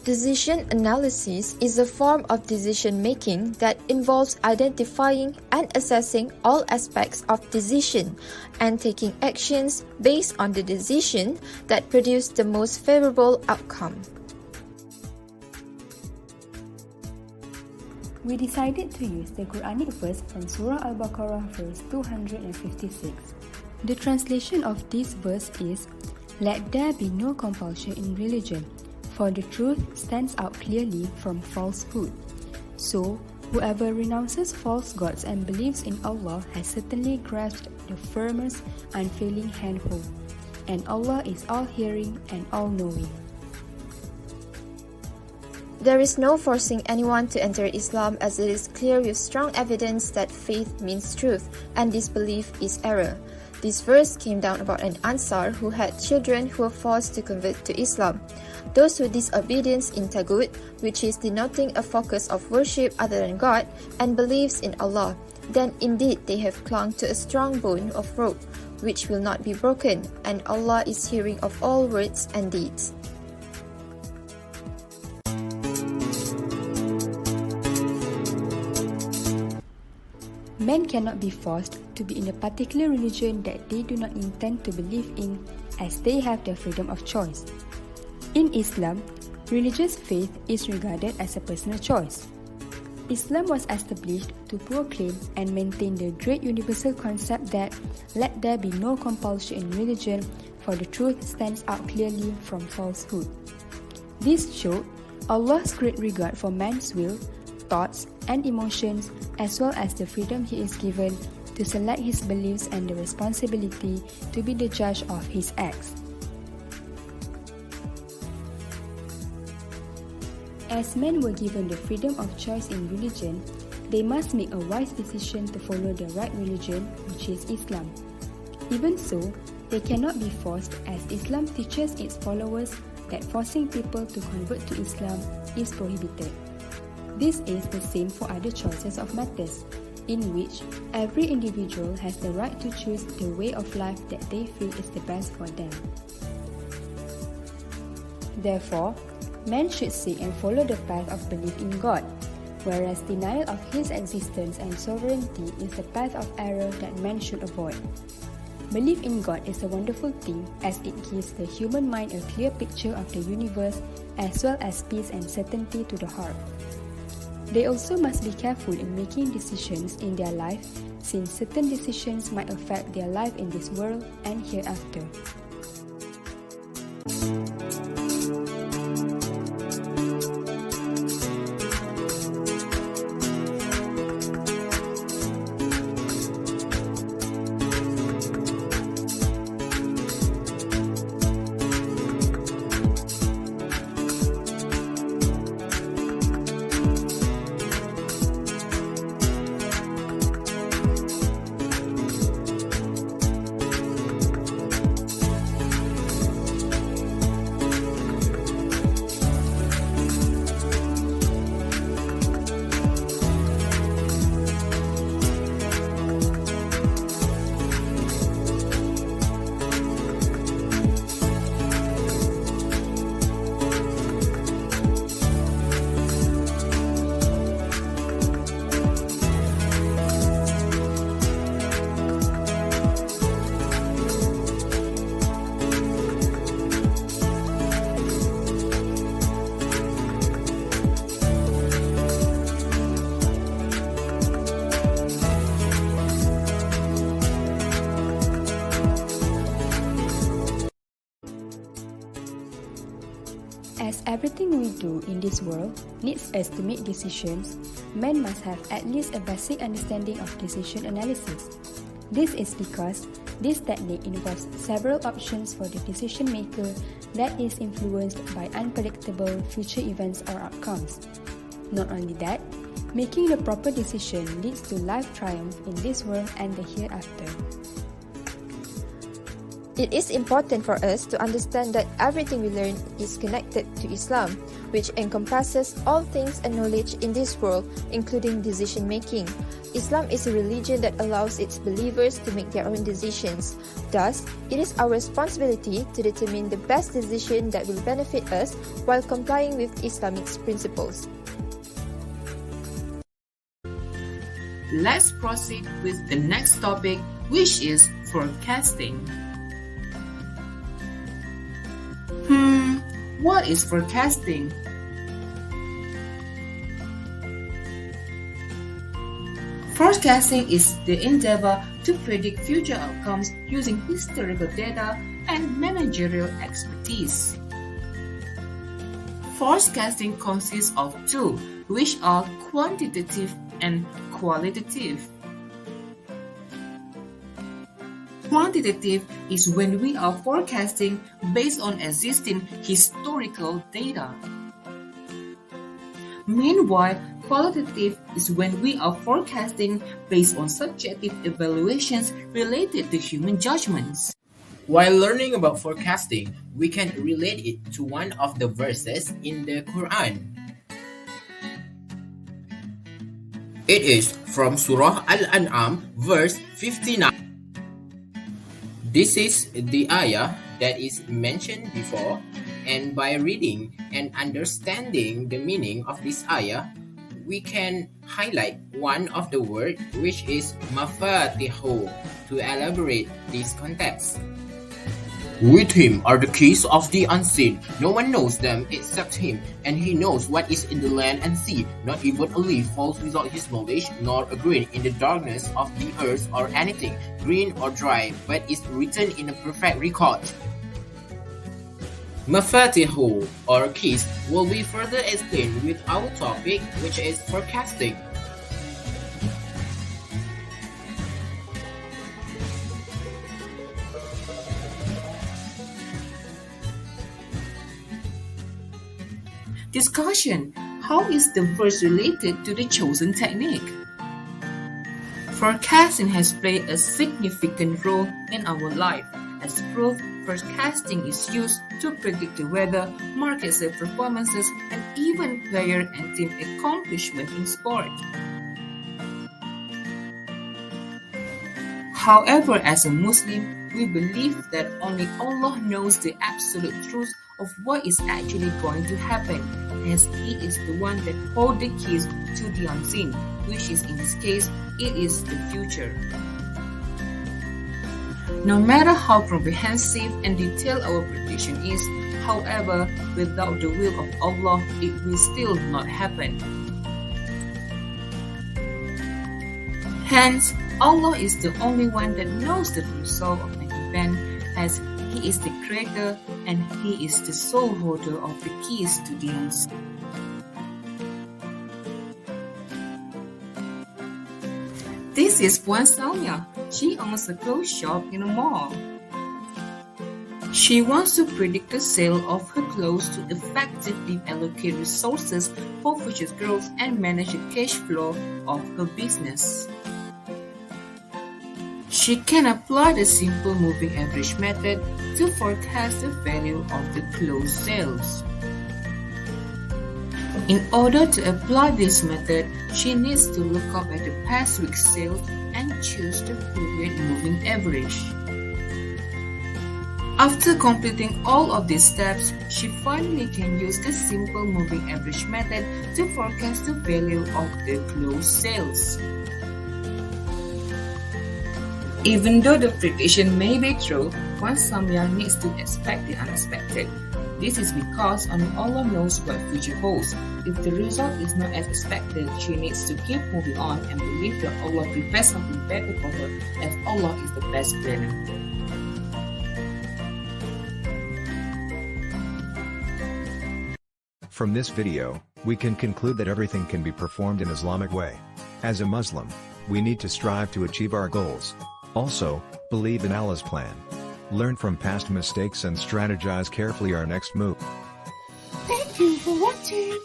Decision analysis is a form of decision-making that involves identifying and assessing all aspects of decision and taking actions based on the decision that produce the most favorable outcome. We decided to use the Quranic verse from Surah Al-Baqarah verse 256. The translation of this verse is, "Let there be no compulsion in religion, for the truth stands out clearly from falsehood. So, whoever renounces false gods and believes in Allah has certainly grasped the firmest, unfailing handhold, and Allah is all-hearing and all-knowing." There is no forcing anyone to enter Islam, as it is clear with strong evidence that faith means truth and disbelief is error. This verse came down about an Ansar who had children who were forced to convert to Islam. Those who disobedience in Tagut, which is denoting a focus of worship other than God, and believes in Allah, then indeed they have clung to a strong bone of rope, which will not be broken, and Allah is hearing of all words and deeds. Men cannot be forced to be in a particular religion that they do not intend to believe in, as they have the freedom of choice. In Islam, religious faith is regarded as a personal choice. Islam was established to proclaim and maintain the great universal concept that let there be no compulsion in religion, for the truth stands out clearly from falsehood. This showed Allah's great regard for man's will, thoughts, and emotions, as well as the freedom he is given to select his beliefs and the responsibility to be the judge of his acts. As men were given the freedom of choice in religion, they must make a wise decision to follow the right religion, which is Islam. Even so, they cannot be forced, as Islam teaches its followers that forcing people to convert to Islam is prohibited. This is the same for other choices of matters, in which every individual has the right to choose the way of life that they feel is the best for them. Therefore, men should seek and follow the path of belief in God, whereas denial of His existence and sovereignty is the path of error that men should avoid. Belief in God is a wonderful thing, as it gives the human mind a clear picture of the universe, as well as peace and certainty to the heart. They also must be careful in making decisions in their life, since certain decisions might affect their life in this world and hereafter. As everything we do in this world needs us to make decisions, men must have at least a basic understanding of decision analysis. This is because this technique involves several options for the decision maker that is influenced by unpredictable future events or outcomes. Not only that, making the proper decision leads to life triumph in this world and the hereafter. It is important for us to understand that everything we learn is connected to Islam, which encompasses all things and knowledge in this world, including decision making. Islam is a religion that allows its believers to make their own decisions. Thus, it is our responsibility to determine the best decision that will benefit us while complying with Islamic principles. Let's proceed with the next topic, which is forecasting. What is forecasting? Forecasting is the endeavor to predict future outcomes using historical data and managerial expertise. Forecasting consists of two, which are quantitative and qualitative. Quantitative is when we are forecasting based on existing historical data. Meanwhile, qualitative is when we are forecasting based on subjective evaluations related to human judgments. While learning about forecasting, we can relate it to one of the verses in the Quran. It is from Surah Al-An'am, verse 59. This is the ayah that is mentioned before, and by reading and understanding the meaning of this ayah, we can highlight one of the words, which is mafatihu, to elaborate this context. With him are the keys of the unseen. No one knows them except him, and he knows what is in the land and sea. Not even a leaf falls without his knowledge, nor a grain in the darkness of the earth, or anything, green or dry, but is written in a perfect record. Mafatihu, or keys, will be further explained with our topic, which is forecasting. Discussion: how is the verse related to the chosen technique? Forecasting has played a significant role in our life. As proof, forecasting is used to predict the weather, market sale performances, and even player and team accomplishment in sport. However, as a Muslim, we believe that only Allah knows the absolute truth of what is actually going to happen, as He is the one that holds the keys to the unseen, which is in this case, it is the future. No matter how comprehensive and detailed our prediction is, however, without the will of Allah, it will still not happen. Hence, Allah is the only one that knows the result of an event, as He is the creator and He is the sole holder of the keys to the unseen. This is Puan Salmia. She owns a clothes shop in a mall. She wants to predict the sale of her clothes to effectively allocate resources for future growth and manage the cash flow of her business. She can apply the simple moving average method to forecast the value of the clothes sales. In order to apply this method, she needs to look up at the past week's sales and choose the period moving average. After completing all of these steps, she finally can use the simple moving average method to forecast the value of the clothes sales. Even though the prediction may be true, one Samya needs to expect the unexpected. This is because only Allah knows what future holds. If the result is not as expected, she needs to keep moving on and believe that Allah prepares something better for her, as Allah is the best planner. From this video, we can conclude that everything can be performed in Islamic way. As a Muslim, we need to strive to achieve our goals. Also, believe in Allah's plan. Learn from past mistakes and strategize carefully our next move. Thank you for watching.